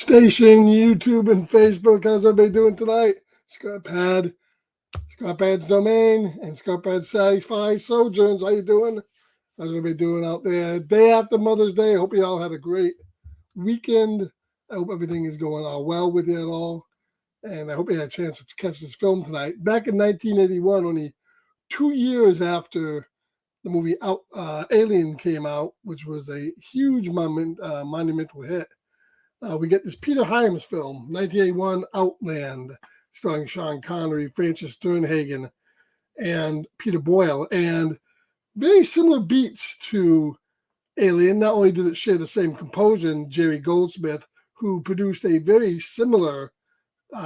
station, YouTube, and Facebook. How's everybody doing tonight? Scarpad, Scarpad's domain, and Scarpad's sci-fi sojourns. How you doing? How's everybody doing out there? Day after Mother's Day. I hope you all had a great weekend. I hope everything is going all well with you at all. And I hope you had a chance to catch this film tonight. Back in 1981, only 2 years after the movie Alien came out, which was a huge monumental hit. We get this Peter Hyams film, 1981 Outland, starring Sean Connery, Francis Sternhagen, and Peter Boyle. And very similar beats to Alien. Not only did it share the same composer, Jerry Goldsmith, who produced a very similar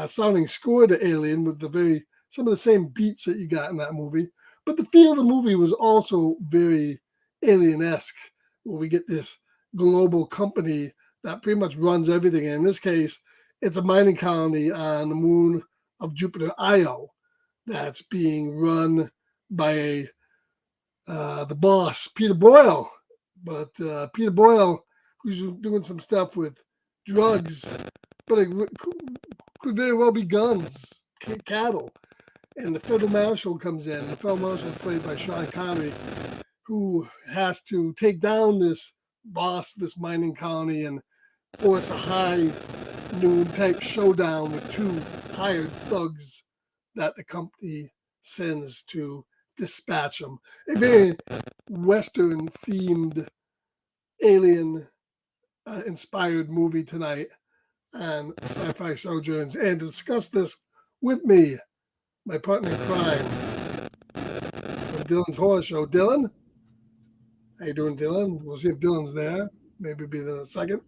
sounding score to Alien with some of the same beats that you got in that movie. But the feel of the movie was also very Alien-esque, where we get this global company that pretty much runs everything. And in this case, it's a mining colony on the moon of Jupiter, Io, that's being run by the boss, Peter Boyle. But Peter Boyle, who's doing some stuff with drugs, but it could very well be guns, cattle. And the federal marshal comes in. The federal marshal is played by Sean Connery, who has to take down this boss, this mining colony, and force a high noon type showdown with two hired thugs that the company sends to dispatch them. A very Western themed alien inspired movie tonight on Sci-Fi Sojourns. And to discuss this with me, my partner in crime from Dylan's Horror Show. Dylan? How you doing, Dylan? We'll see if Dylan's there. Maybe be there in a second.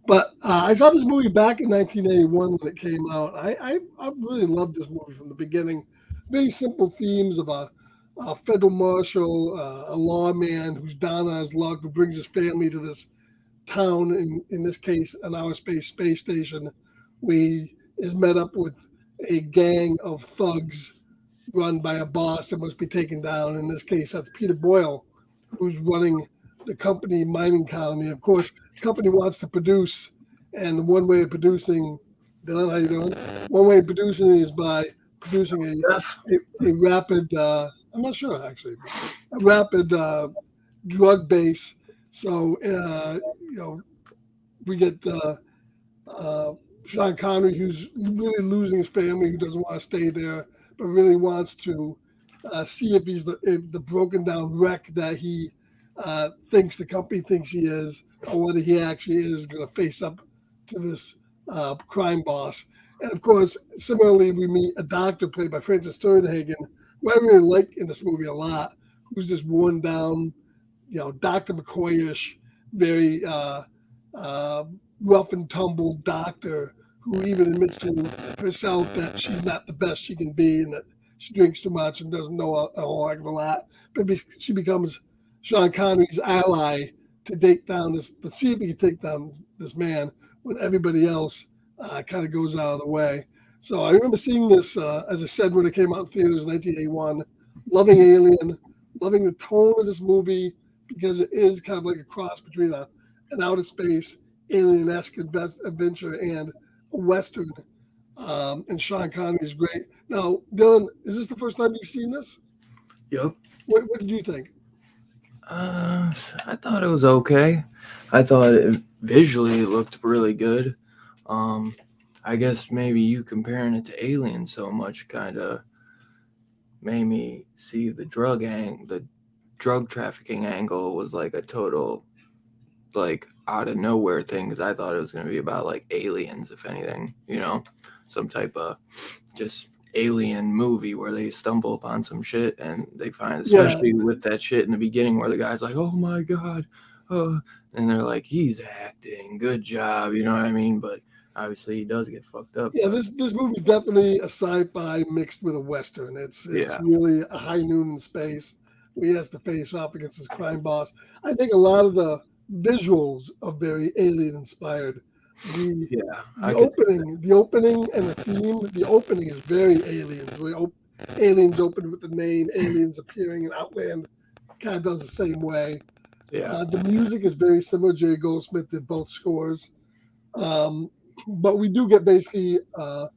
But I saw this movie back in 1981 when it came out. I really loved this movie from the beginning. Very simple themes of a federal marshal, a lawman who's down on his luck, who brings his family to this town, in this case, an outer space station, where he is met up with a gang of thugs run by a boss that must be taken down. In this case, that's Peter Boyle, who's running the company mining colony. Of course, the company wants to produce, and one way of producing, Dylan, how you doing? One way of producing is by producing a rapid, I'm not sure actually, a rapid drug base. So, we get Sean Connery, who's really losing his family, who doesn't want to stay there, but really wants to see if he's the broken down wreck that he thinks the company thinks he is, or whether he actually is going to face up to this crime boss. And of course, similarly, we meet a doctor played by Francis Sternhagen, who I really like in this movie a lot, who's just worn down, Dr. McCoy-ish, very rough and tumble doctor who even admits to herself that she's not the best she can be and that she drinks too much and doesn't know a whole heck of a lot. But she becomes Sean Connery's ally to see if he can take down this man when everybody else kind of goes out of the way. So I remember seeing this, as I said, when it came out in theaters in 1981, loving Alien, loving the tone of this movie, because it is kind of like a cross between an outer space alien-esque adventure and a Western. And Sean Connery is great. Now, Dylan, is this the first time you've seen this? Yep. What did you think? I thought it was okay. I thought visually it looked really good. I guess maybe you comparing it to Alien so much kind of made me see the drug trafficking angle was like a total, like, out of nowhere thing, because I thought it was going to be about like aliens, if anything, some type of just alien movie where they stumble upon some shit and they find, especially with that shit in the beginning where the guy's like, oh my god, and they're like, he's acting, good job, you know what I mean? But obviously he does get fucked up. Yeah, this movie's definitely a sci-fi mixed with a Western. It's really a high noon in space where he has to face off against his crime boss. I think a lot of the visuals are very alien inspired. The opening and the theme. The opening is very aliens. Aliens open with the name Aliens appearing in Outland. Kind of does the same way. Yeah. The music is very similar. Jerry Goldsmith did both scores. but we do get basically a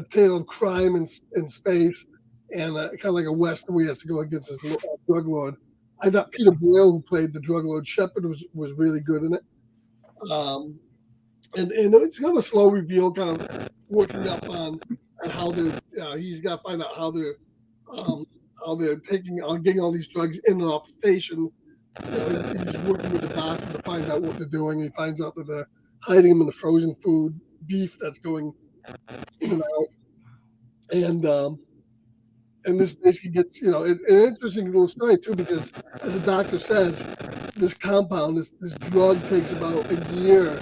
tale of crime in space, and kind of like a western where he has to go against this drug lord. I thought Peter Boyle, who played the drug lord Shepard, was really good in it. And it's kind of a slow reveal, kind of working up on how they're. He's got to find out how they're getting all these drugs in and off the station. He's working with the doctor to find out what they're doing. He finds out that they're hiding them in the frozen food beef that's going in and out, and this basically gets an interesting little story too, because as the doctor says, this compound, this drug takes about a year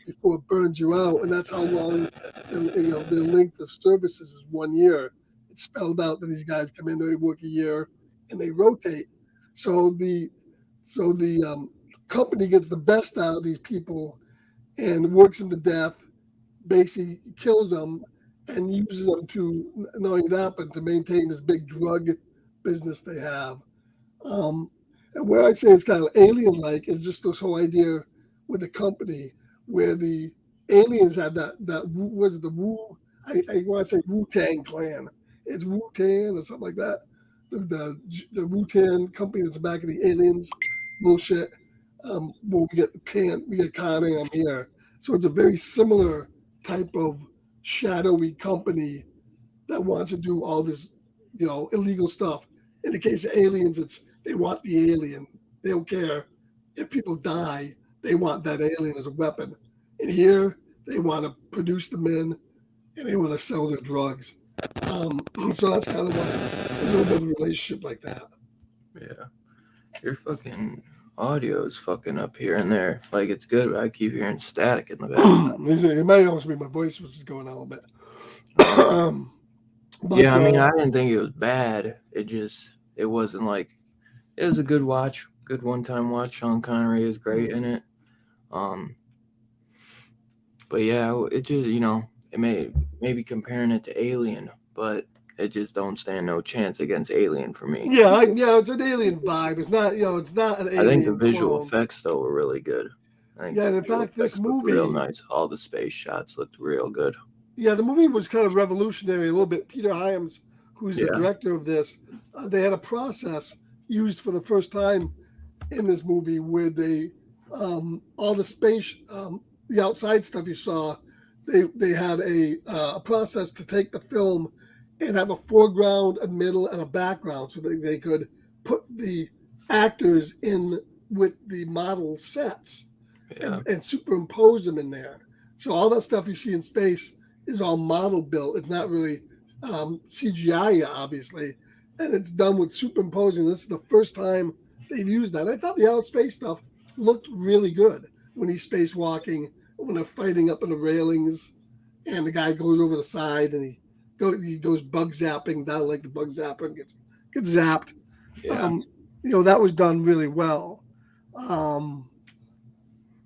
before it burns you out, and that's how long the length of services is 1 year. It's spelled out that these guys come in, they work a year, and they rotate. So the company gets the best out of these people and works them to death, basically kills them, and uses them to not only that, but to maintain this big drug business they have. And where I'd say it's kind of alien-like is just this whole idea with the company where the aliens had that was it the Wu? I want to say Wu-Tang clan. It's Wu-Tang or something like that. The Wu-Tang company that's back of the aliens bullshit. Well, we get Kanye here, so it's a very similar type of shadowy company that wants to do all this, illegal stuff. In the case of aliens, they want the alien. They don't care if people die. They want that alien as a weapon. And here, they want to produce the men, and they want to sell their drugs. So that's kind of why there's a little bit of a relationship like that. Yeah. Your fucking audio is fucking up here and there. Like, it's good, but I keep hearing static in the background. It might also be my voice, which is going on a little bit. Yeah, I mean, I didn't think it was bad. It wasn't like, it was a good watch, good one-time watch. Sean Connery is great in it. But yeah, it just, it maybe comparing it to Alien, but it just don't stand no chance against Alien for me. Yeah, it's an Alien vibe. It's not, it's not an Alien. I think the visual clone. effects though were really good. And in fact, this movie real nice. All the space shots looked real good. Yeah, the movie was kind of revolutionary a little bit. Peter Hyams, who's the director of this, they had a process used for the first time in this movie where they all the space, the outside stuff you saw, they had a process to take the film and have a foreground, a middle, and a background, so that they could put the actors in with the model sets and superimpose them in there. So all that stuff you see in space is all model built. It's not really CGI, obviously, and it's done with superimposing. This is the first time they've used that. I thought the outer space stuff looked really good when he's spacewalking, when they're fighting up in the railings, and the guy goes over the side and he goes bug zapping down like the bug zapper and gets zapped. Yeah. That was done really well.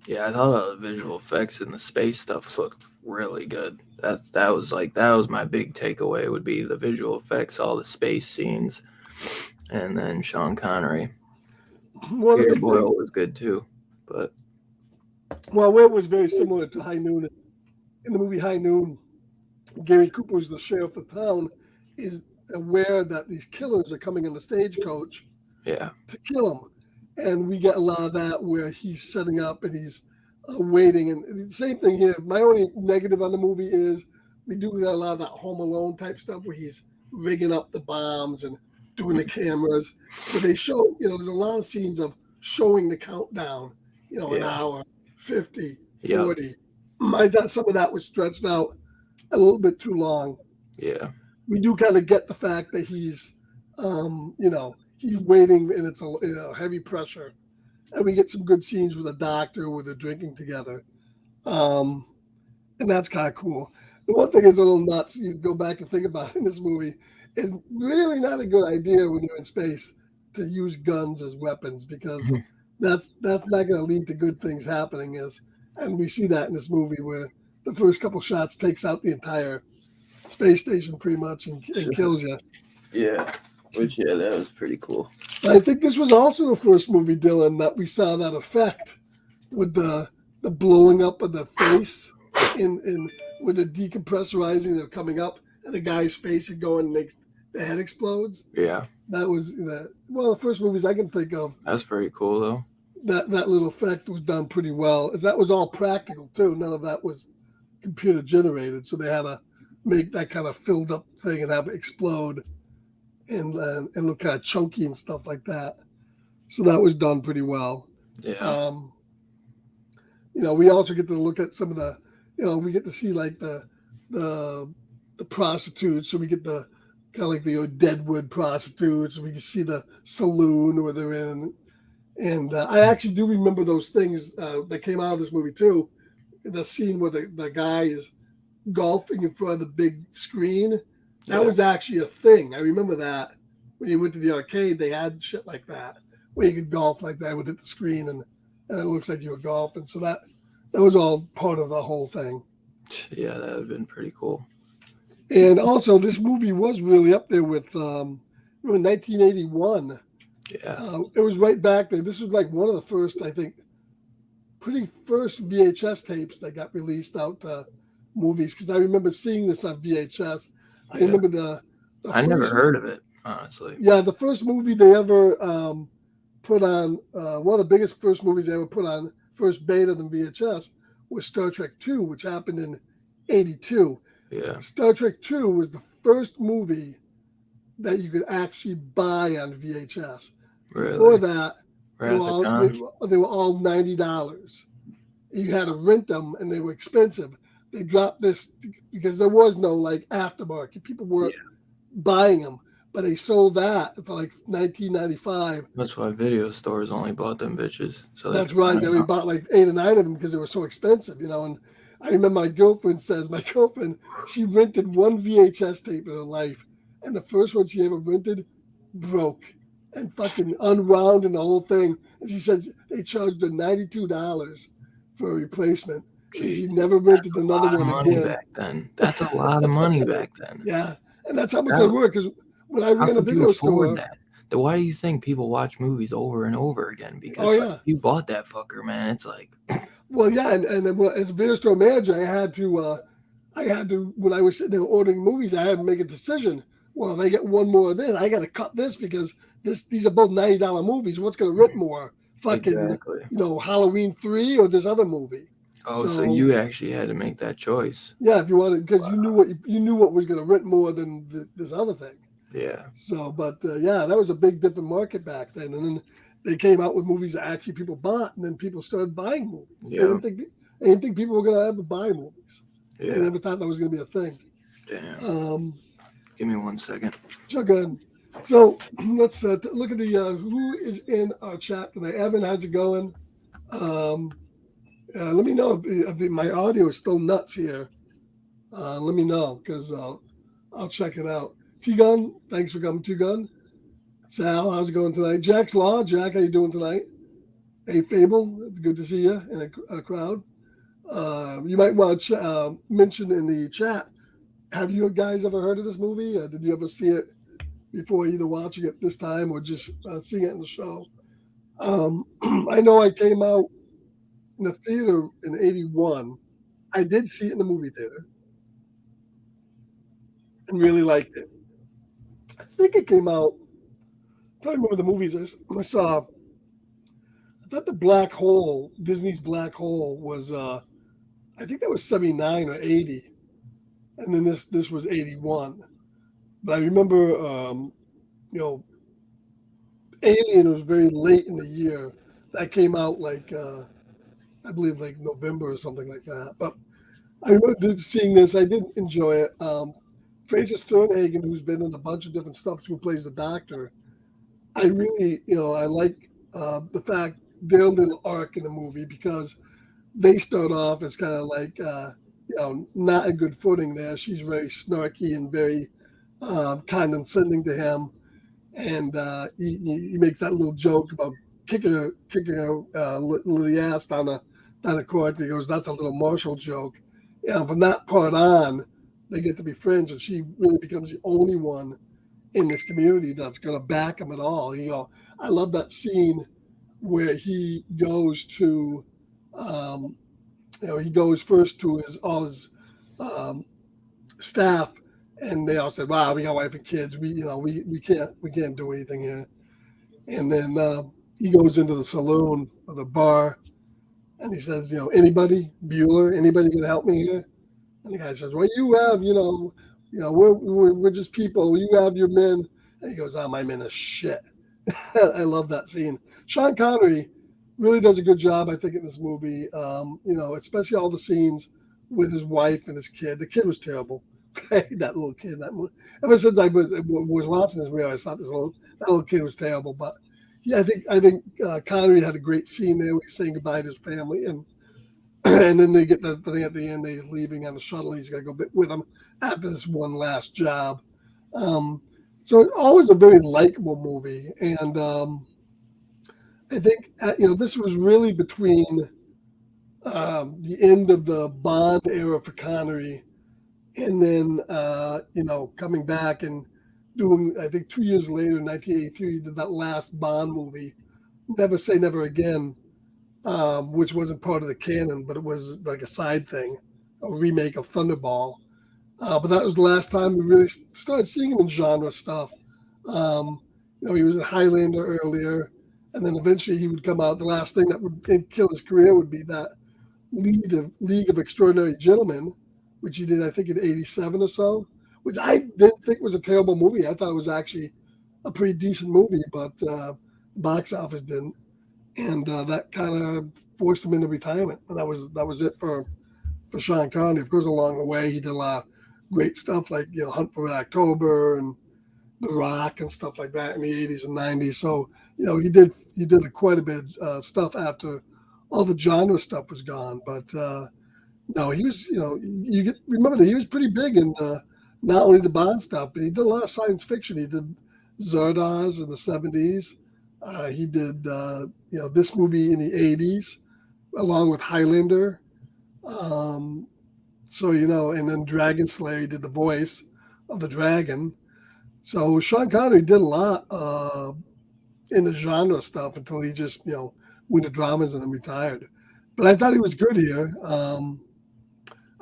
Yeah, I thought all the visual effects and the space stuff looked really good. That was my big takeaway, would be the visual effects, all the space scenes, and then Sean Connery. Well, Peter Boyle was good too, but where it was very similar to High Noon. In the movie High Noon, Gary Cooper, who's the sheriff of town, is aware that these killers are coming in the stagecoach to kill him. And we get a lot of that where he's setting up and he's waiting. And the same thing here. My only negative on the movie is we do get a lot of that Home Alone type stuff where he's rigging up the bombs and doing the cameras. But they show, there's a lot of scenes of showing the countdown, an hour, 50, 40. I thought some of that was stretched out a little bit too long. Yeah. We do kind of get the fact that he's, he's waiting and it's a heavy pressure. And we get some good scenes with a doctor where they're drinking together. And that's kind of cool. The one thing is a little nuts, you go back and think about in this movie, is really not a good idea when you're in space to use guns as weapons, because that's not going to lead to good things happening. And we see that in this movie where the first couple shots takes out the entire space station pretty much and kills you. Yeah. Which, that was pretty cool. I think this was also the first movie, Dylan, that we saw that effect with the blowing up of the face. in with the decompressurizing, they're coming up, and the guy's face is going, and makes the head explodes. Yeah, That was one of the first movies I can think of. that's pretty cool though. That little effect was done pretty well. That was all practical too. None of that was computer generated. So they had to make that kind of filled up thing and have it explode and look kind of chunky and stuff like that. So that was done pretty well. Yeah, Um, we also get to look at some of the, we get to see like the the prostitutes. So we get the kind of like the Deadwood prostitutes. We can see the saloon where they're in. And I actually do remember those things that came out of this movie too. The scene where the guy is golfing in front of the big screen. That yeah. was actually a thing. I remember that when you went to the arcade, they had shit like that where you could golf like that, would hit the screen and it looks like you were golfing. So that was all part of the whole thing. Yeah, that would have been pretty cool. And also, this movie was really up there with 1981. Yeah, It was right back there. This was like one of the first, I think, pretty first VHS tapes that got released out to movies because I remember seeing this on VHS. I yeah. remember the I never first, heard of it, honestly. yeah, the first movie they ever put on, one of the biggest first movies they ever put on, first beta than VHS, was Star Trek II, which happened in 82. Yeah, Star Trek II was the first movie that you could actually buy on VHS. Before really. that, Wrath of Khan? they were all $90. You had to rent them, and they were expensive. They dropped this because there was no like aftermarket. People weren't buying them, but they sold that for like $19.95. That's why video stores only bought them bitches. So That's right. They only bought like 8 or 9 of them because they were so expensive, And I remember my girlfriend, she rented one VHS tape in her life, and the first one she ever rented broke and fucking unwound and the whole thing. And she said they charged her $92 for a replacement. And she never rented another one again. Back then. That's a lot of money back then. Yeah, and that's how much they were. Because when I ran a video store, that? Why do you think people watch movies over and over again? Because if you bought that fucker, man. It's like, well, yeah, and as a video store manager, I had to when I was sitting there ordering movies, I had to make a decision. Well, if I get one more of this, I got to cut this because these are both $90 movies. What's going to rent more? Fucking, Halloween 3 or this other movie. Oh, so you actually had to make that choice. Yeah, if you wanted, because you knew what was going to rent more than this other thing. Yeah. So, but yeah, that was a big different market back then. And then they came out with movies that actually people bought, and then people started buying movies. Yeah. They didn't think people were going to ever buy movies. Yeah. They never thought that was going to be a thing. Damn. Give me 1 second. Sure, go ahead. So let's look at the who is in our chat tonight. Evan, how's it going? Let me know if my audio is still nuts here. Let me know because I'll check it out. T-Gun, thanks for coming. T-Gun. Sal, how's it going tonight? Jack's Law, Jack, how you doing tonight? Hey, Fable, it's good to see you in a crowd. You might want to mention in the chat, have you guys ever heard of this movie? Did you ever see it before either watching it this time or just seeing it in the show? I know I came out in the theater in 81. I did see it in the movie theater and really liked it. I think it came out, I'm trying to remember the movies I saw. I thought the Black Hole, Disney's Black Hole was, I think that was 79 or 80. And then this was 81. But I remember, Alien was very late in the year. That came out like, I believe like November or something like that. But I remember seeing this. I did enjoy it. Fraser Sternhagen, who's been in a bunch of different stuff, who plays the Doctor. I really, I like the fact their little arc in the movie because they start off as kind of like, not a good footing there. She's very snarky and very condescending to him. And he makes that little joke about kicking her the ass down a court. And he goes, "That's a little Marshall joke." From that part on, they get to be friends, and she really becomes the only one in this community that's going to back him at all. I love that scene where he goes to he goes first to all his um, staff, and they all said, "Wow, we got wife and kids. We can't do anything here." And then he goes into the saloon or the bar, and he says, "Anybody, Bueller? Anybody can help me here?" And the guy says, "Well, you have, we're just people. You have your men." And he goes, "Oh, my men are shit." I love that scene. Sean Connery really does a good job, I think, in this movie. Especially all the scenes with his wife and his kid. The kid was terrible. That little kid. Ever since I was watching this movie, I thought that little kid was terrible. But yeah, I think Connery had a great scene there. Where he's saying goodbye to his family, and and then they get the thing at the end. They're leaving on the shuttle. He's got to go with them after this one last job. Um, so it's always a very likable movie, and I think this was really between the end of the Bond era for Connery, and then coming back and doing, I think 2 years later, in 1983, he did that last Bond movie, Never Say Never Again, which wasn't part of the canon, but it was like a side thing, a remake of Thunderball. But that was the last time we really started seeing him in genre stuff. He was in Highlander earlier, and then eventually he would come out. The last thing that would kill his career would be that League of Extraordinary Gentlemen, which he did, I think, in '87 or so, which I didn't think was a terrible movie. I thought it was actually a pretty decent movie, but the box office didn't, and that kind of forced him into retirement. And that was it for Sean Connery. Of course, along the way, he did a lot of great stuff like Hunt for October and The Rock and stuff like that in the '80s and '90s. So he did quite a bit of stuff after all the genre stuff was gone. But no, he was remember that he was pretty big in not only the Bond stuff, but he did a lot of science fiction. He did Zardoz in the '70s. He did this movie in the '80s along with Highlander. And then Dragon Slayer, he did the voice of the dragon. So Sean Connery did a lot in the genre stuff until he just, went to dramas and then retired. But I thought he was good here.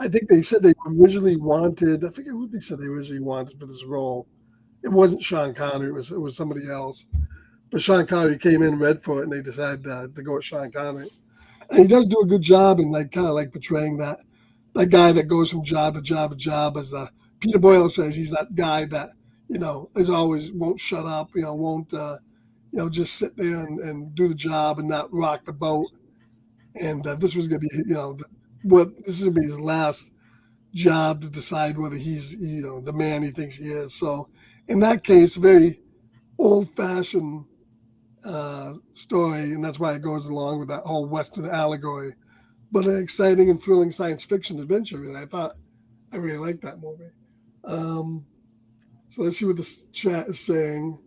I think they said they originally wanted, I forget who they said they originally wanted for this role. It wasn't Sean Connery, it was somebody else. But Sean Connery came in, read for it, and they decided to go with Sean Connery. And he does do a good job in kind of portraying that guy that goes from job to job to job, as the Peter Boyle says. He's that guy that is always won't shut up, won't just sit there and do the job and not rock the boat. And this was going to be this is going to be his last job to decide whether he's the man he thinks he is. So in that case, very old-fashioned story, and that's why it goes along with that whole Western allegory. But an exciting and thrilling science fiction adventure, and I really liked that movie. So let's see what the chat is saying.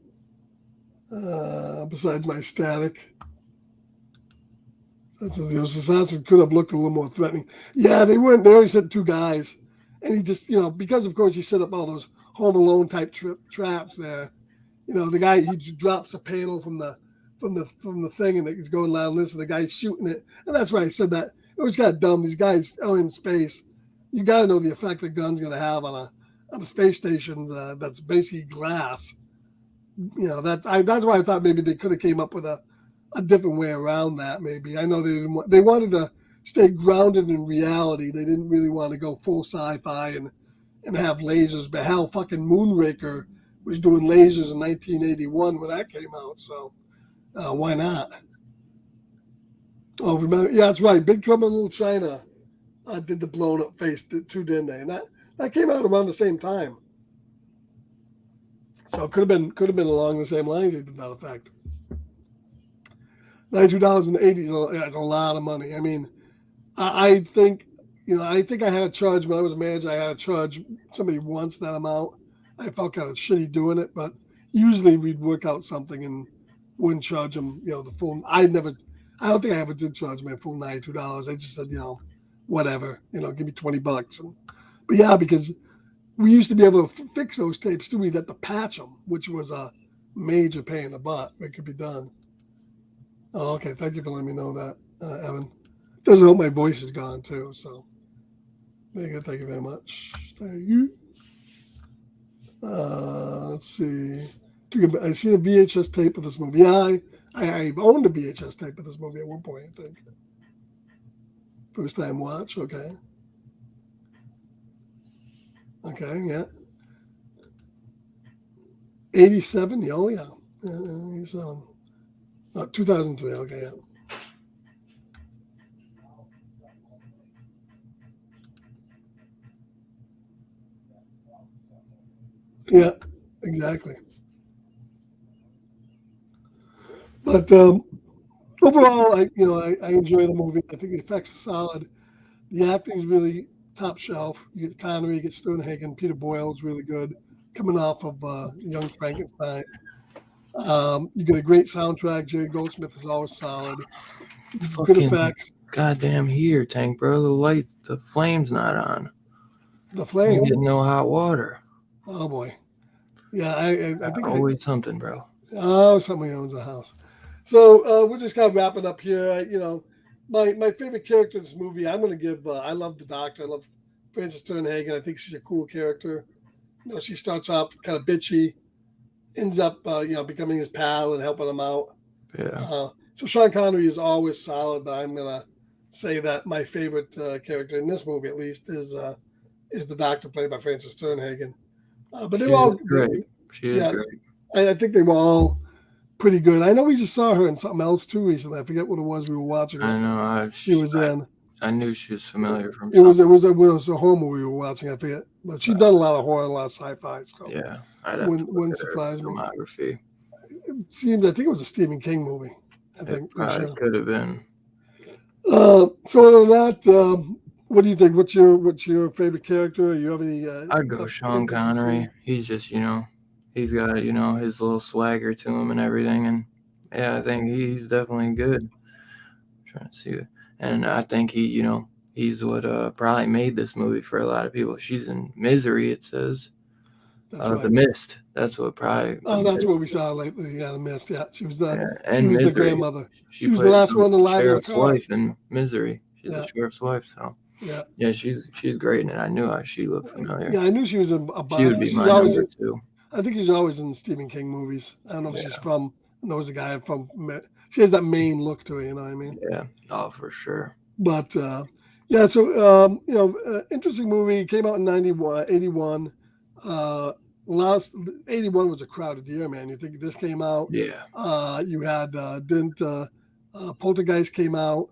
Besides my static, the assassins could have looked a little more threatening. Yeah, they weren't. They only said two guys, and he just because of course he set up all those Home Alone type traps there. The guy, he drops a panel from the thing, and he's going loud and listen. The guy's shooting it, and that's why I said that. It was kind of dumb. These guys are in space. You got to know the effect a gun's going to have on a space station that's basically glass. That's why I thought maybe they could have came up with a different way around that. Maybe I know they wanted to stay grounded in reality. They didn't really want to go full sci-fi and have lasers. But hell, fucking Moonraker was doing lasers in 1981 when that came out. So why not? Oh, remember? Yeah, that's right. Big Trouble in Little China did the blown up face too, didn't they? And that came out around the same time. So it could have been along the same lines. They did that effect. $92 in the '80s. That's a lot of money. I mean, I think I had a charge when I was a manager. I had to charge somebody once that amount. I felt kind of shitty doing it, but usually we'd work out something and wouldn't charge them, the full. I don't think I ever did charge my full $92. I just said, whatever, give me $20. But yeah, because we used to be able to fix those tapes too. We'd have to patch them, which was a major pain in the butt. It could be done. Oh, okay. Thank you for letting me know that, Evan. Doesn't help my voice is gone too. So very good. Thank you very much. Thank you. Let's see. I see a VHS tape of this movie. Yeah, I've owned a VHS tape of this movie at one point, I think. First time watch, okay. Okay, yeah. 87, oh yeah. 87. 2003, okay, yeah. Yeah, exactly. But overall, I enjoy the movie. I think the effects are solid. The acting is really top shelf. You get Connery, you get Sternhagen, Peter Boyle's really good, coming off of Young Frankenstein. You get a great soundtrack. Jerry Goldsmith is always solid. Good Fucking effects. goddamn heater tank, bro. The flame's not on. The You flame. get no hot water. Oh boy. Yeah, I think Always something, bro. somebody owns a house. So we're just kind of wrapping up here. My favorite character in this movie, I'm going to give. I love the Doctor. I love Frances Sternhagen. I think she's a cool character. She starts off kind of bitchy, ends up becoming his pal and helping him out. Yeah. So Sean Connery is always solid, but I'm gonna say that my favorite character in this movie, at least, is the Doctor played by Frances Sternhagen. But they were all great. She is yeah. great. I think they were all pretty good. I know we just saw her in something else too recently. I forget what it was we were watching. I know. She was in. I knew she was familiar from. It was a horror movie we were watching. I forget, but she's done a lot of horror and a lot of sci-fi. So yeah, wouldn't surprise me. Filmography. I think it was a Stephen King movie. I think it could have been. So other than that, what do you think? What's your favorite character? You have any? I'd go Sean Connery. He's just he's got his little swagger to him and everything, and yeah, I think he's definitely good. I'm trying to see, and I think he's what probably made this movie for a lot of people. She's in Misery, it says. That's right. The Mist. That's what probably. Oh, that's what we saw lately. Yeah, The Mist. Yeah, she was the grandmother. She was the last one alive. Sheriff's wife in Misery. She's the sheriff's wife. So yeah, she's great in it. I knew how she looked familiar. Yeah, I knew she was in a bunch. She would be my number two. I think she's always in Stephen King movies. I don't know if she's from. Knows a guy from. She has that Maine look to her. You know what I mean? Yeah. Oh, for sure. But yeah, so interesting movie. Came out in 81. Last 81 was a crowded year, man. You think this came out? Yeah. You had Poltergeist came out.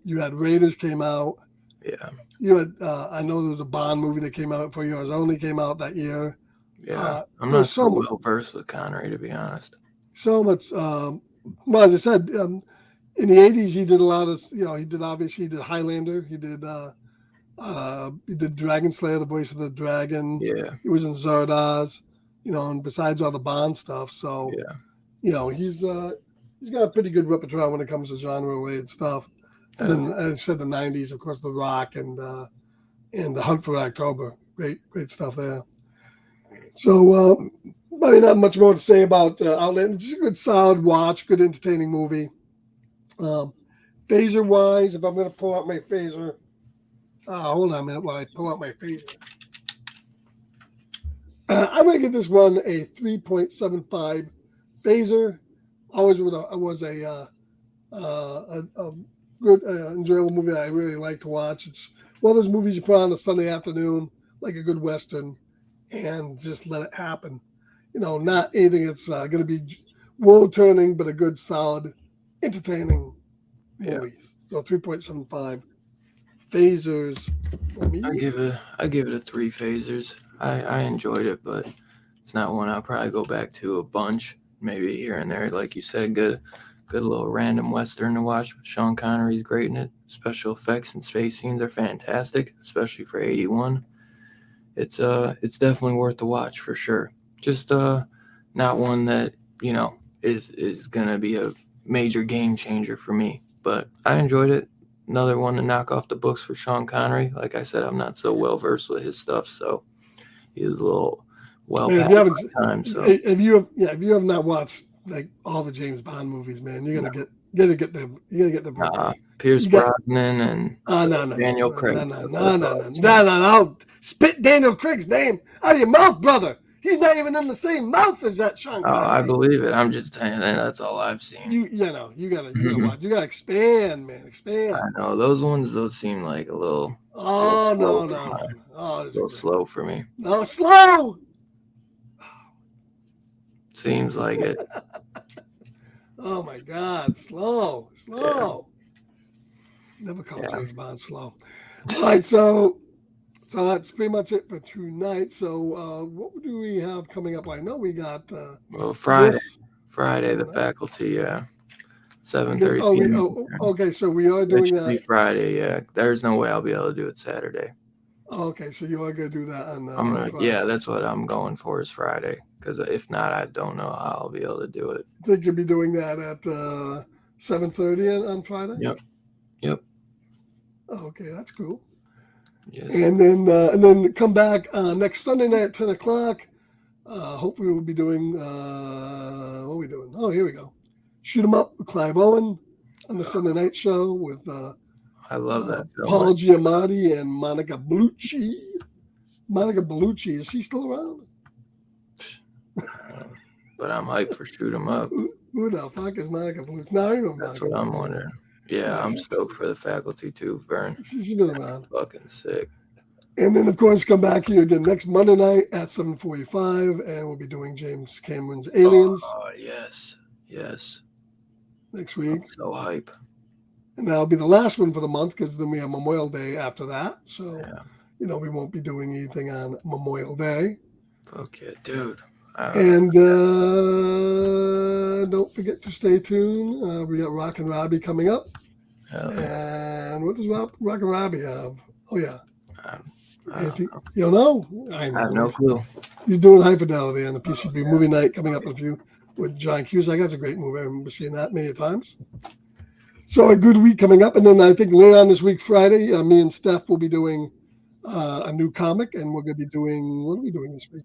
You had Raiders came out. Yeah. You had I know there was a Bond movie that came out for Yours Only came out that year. Yeah. I'm not so well versed with Connery, to be honest. So much. Well, as I said, in the 80s he did a lot of he did Highlander. He did Dragon Slayer, the voice of the dragon. Yeah. He was in Zardoz, and besides all the Bond stuff. So, he's got a pretty good repertoire when it comes to genre-related stuff. And then, as I said, the 90s, of course, The Rock and The Hunt for October. Great stuff there. So, probably not much more to say about Outland. Just a good, solid watch, good, entertaining movie. Phaser-wise, if I'm going to pull out my phaser, hold on a minute while I pull out my phaser. I'm going to give this one a 3.75 phaser. Always was a good, enjoyable movie that I really like to watch. It's one of those movies you put on a Sunday afternoon, like a good Western, and just let it happen. Not anything that's going to be world-turning, but a good, solid, entertaining movie. So 3.75 phasers for me. I give it a 3 phasers. I enjoyed it, but it's not one I'll probably go back to a bunch. Maybe here and there, like you said, good little random Western to watch. Sean Connery's great in it. Special effects and space scenes are fantastic, especially for 81. It's definitely worth the watch for sure. Just not one that is gonna be a major game changer for me, but I enjoyed it. Another one to knock off the books for Sean Connery. Like I said, I'm not so well versed with his stuff, so he was a little past time. So if you have not watched like all the James Bond movies, man, you're You gotta get the Brooklyn. Pierce You got Brosnan and no, Daniel no, Craig. no. Spit Daniel Craig's name out of your mouth, brother. He's not even in the same mouth as that Sean Oh, I Connery. believe it. I'm just saying that's all I've seen. You gotta watch. You gotta expand, man. Expand. I know those seem like a little. Oh slow no. Oh, a little slow for me. No, slow. Seems like it. Oh my God, slow. Yeah. Never call James Bond slow. All right, so that's pretty much it for tonight. So what do we have coming up? I know we got Friday, Friday, the faculty, 7:30 p.m. Okay, so we are doing that. It should be Friday, yeah. There's no way I'll be able to do it Saturday. Okay, so you are gonna do that on Friday. Yeah, that's what I'm going for is Friday. Because if not, I don't know how I'll be able to do it. I think you'll be doing that at 7:30 on Friday. Yep. Okay, that's cool. Yes. And then come back next Sunday night at 10 o'clock. Hopefully we'll be doing what are we doing? Oh, here we go. Shoot 'em Up with Clive Owen on the Sunday night show with I love that film. Paul Giamatti and Monica Bellucci. Monica Bellucci, is she still around? But I'm hyped for Shoot 'em Up. Who the fuck is Monica Bellucci? No, I know That's what I'm wondering. Yeah, I'm stoked for the faculty too, Vern. She's been around. Fucking sick. And then, of course, come back here again next Monday night at 7:45, and we'll be doing James Cameron's Aliens. Oh, yes. Next week. I'm so hype. And that'll be the last one for the month because then we have Memorial Day after that. So, we won't be doing anything on Memorial Day. Fuck yeah, dude. And don't forget to stay tuned. We got Rock and Robbie coming up. And what does Rock and Robbie have? Oh, yeah. You know? I have no clue. He's doing High Fidelity on the PCB movie night coming up in a few with John Cusack. That's a great movie. I remember seeing that many times. So a good week coming up. And then I think later on this week, Friday, me and Steph will be doing a new comic. And we're going to be doing, what are we doing this week?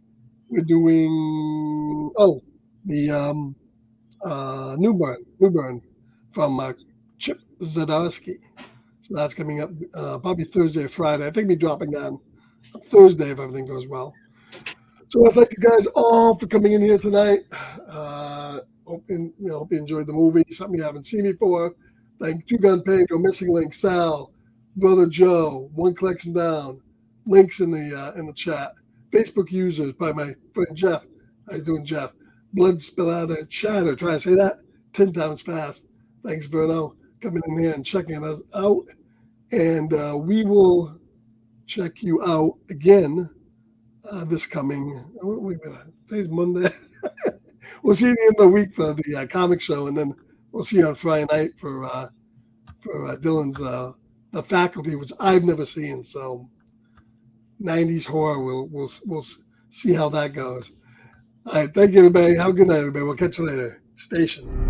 We're doing, the Newburn from Chip Zdarsky. So that's coming up probably Thursday or Friday. I think we'll be dropping on Thursday if everything goes well. So I thank you guys all for coming in here tonight. Hope you enjoyed the movie, something you haven't seen before. Thank Two Gun Pedro, Missing Link, Sal, Brother Joe, One Collection Down. Links in the chat. Facebook users by my friend Jeff. How you doing, Jeff? Blood spill out of chatter. Try to say that 10 times fast. Thanks, Verno, coming in here and checking us out. And we will check you out again this coming. Today's Monday. We'll see you at the end of the week for the comic show, and then we'll see you on Friday night for Dylan's The Faculty, which I've never seen. So 90s horror. We'll see how that goes. All right, thank you, everybody. Have a good night, everybody. We'll catch you later. Station.